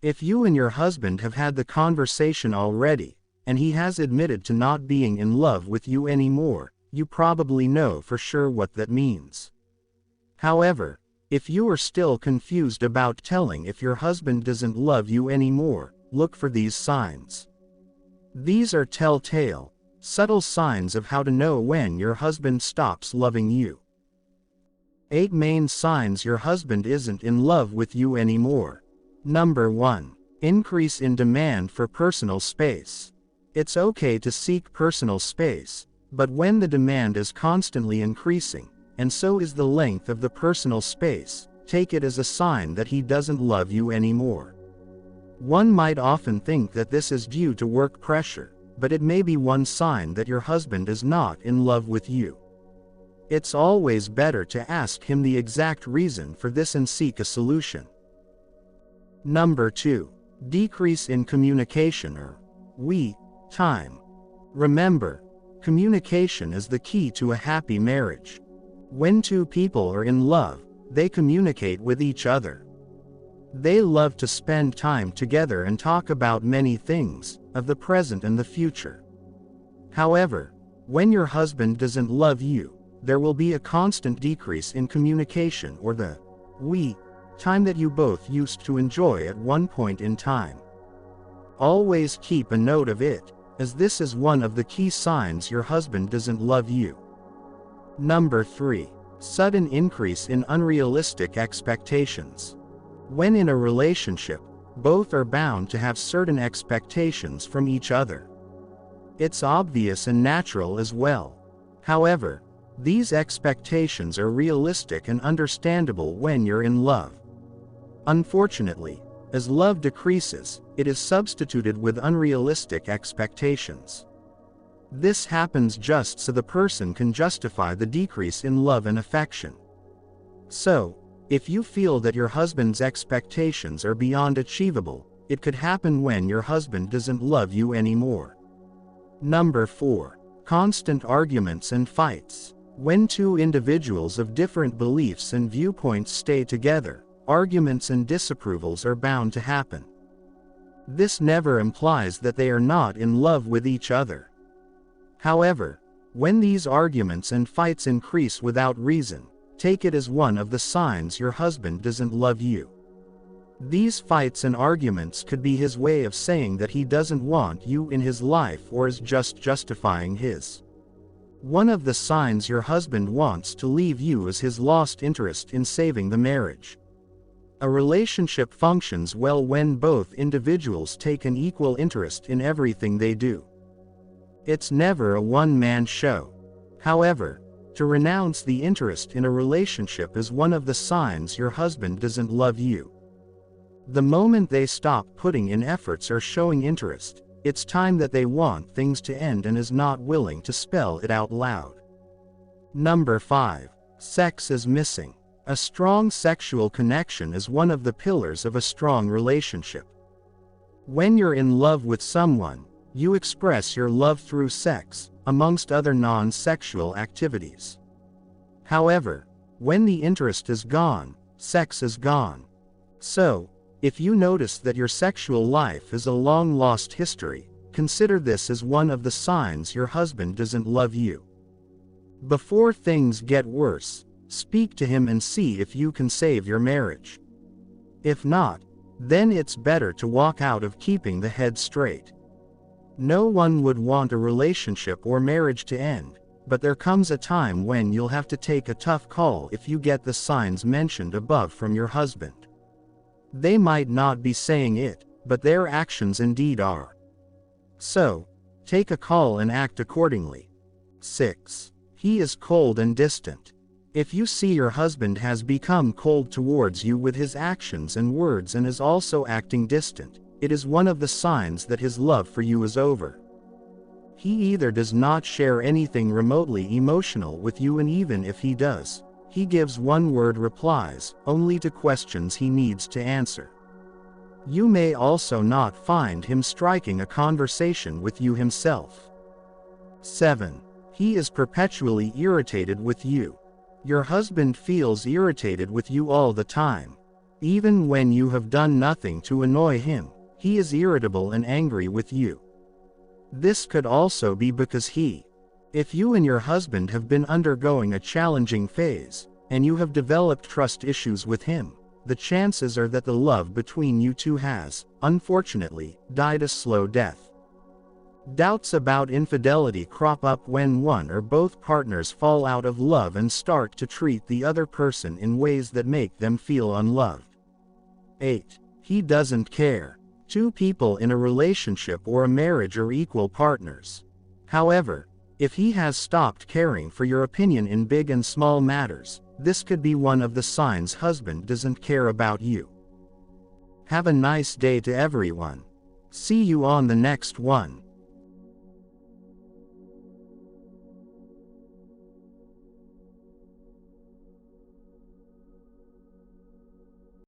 If you and your husband have had the conversation already, and he has admitted to not being in love with you anymore, you probably know for sure what that means. However, if you are still confused about telling if your husband doesn't love you anymore, look for these signs. These are telltale, subtle signs of how to know when your husband stops loving you. 8 main signs your husband isn't in love with you anymore. Number 1. Increase in demand for personal space. It's okay to seek personal space, but when the demand is constantly increasing, and so is the length of the personal space, take it as a sign that he doesn't love you anymore. One might often think that this is due to work pressure, but it may be one sign that your husband is not in love with you. It's always better to ask him the exact reason for this and seek a solution. Number 2. Decrease in communication or time. Remember, communication is the key to a happy marriage. When two people are in love, they communicate with each other. They love to spend time together and talk about many things, of the present and the future. However, when your husband doesn't love you, there will be a constant decrease in communication or the time that you both used to enjoy at one point in time. Always keep a note of it, as this is one of the key signs your husband doesn't love you. Number 3. Sudden increase in unrealistic expectations. When in a relationship, both are bound to have certain expectations from each other. It's obvious and natural as well. However, these expectations are realistic and understandable when you're in love. Unfortunately, as love decreases, it is substituted with unrealistic expectations. This happens just so the person can justify the decrease in love and affection. So, if you feel that your husband's expectations are beyond achievable, it could happen when your husband doesn't love you anymore. Number 4. Constant arguments and fights. When two individuals of different beliefs and viewpoints stay together, arguments and disapprovals are bound to happen. This never implies that they are not in love with each other. However, when these arguments and fights increase without reason, take it as one of the signs your husband doesn't love you. These fights and arguments could be his way of saying that he doesn't want you in his life or is just justifying his. One of the signs your husband wants to leave you is his lost interest in saving the marriage. A relationship functions well when both individuals take an equal interest in everything they do. It's never a one-man show. However, to renounce the interest in a relationship is one of the signs your husband doesn't love you. The moment they stop putting in efforts or showing interest, it's time that they want things to end and is not willing to spell it out loud. Number 5. Sex is missing. A strong sexual connection is one of the pillars of a strong relationship. When you're in love with someone, you express your love through sex, amongst other non-sexual activities. However, when the interest is gone, sex is gone. So, if you notice that your sexual life is a long-lost history, consider this as one of the signs your husband doesn't love you. Before things get worse, speak to him and see if you can save your marriage. If not, then it's better to walk out of keeping the head straight. No one would want a relationship or marriage to end, but there comes a time when you'll have to take a tough call if you get the signs mentioned above from your husband. They might not be saying it, but their actions indeed are. So, take a call and act accordingly. 6. He is cold and distant. If you see your husband has become cold towards you with his actions and words and is also acting distant, it is one of the signs that his love for you is over. He either does not share anything remotely emotional with you, and even if he does, he gives one-word replies, only to questions he needs to answer. You may also not find him striking a conversation with you himself. 7. He is perpetually irritated with you. Your husband feels irritated with you all the time. Even when you have done nothing to annoy him, he is irritable and angry with you. This could also be because if you and your husband have been undergoing a challenging phase, and you have developed trust issues with him, the chances are that the love between you two has, unfortunately, died a slow death. Doubts about infidelity crop up when one or both partners fall out of love and start to treat the other person in ways that make them feel unloved. 8. He doesn't care. Two people in a relationship or a marriage are equal partners. However, if he has stopped caring for your opinion in big and small matters, this could be one of the signs husband doesn't care about you. Have a nice day to everyone. See you on the next one.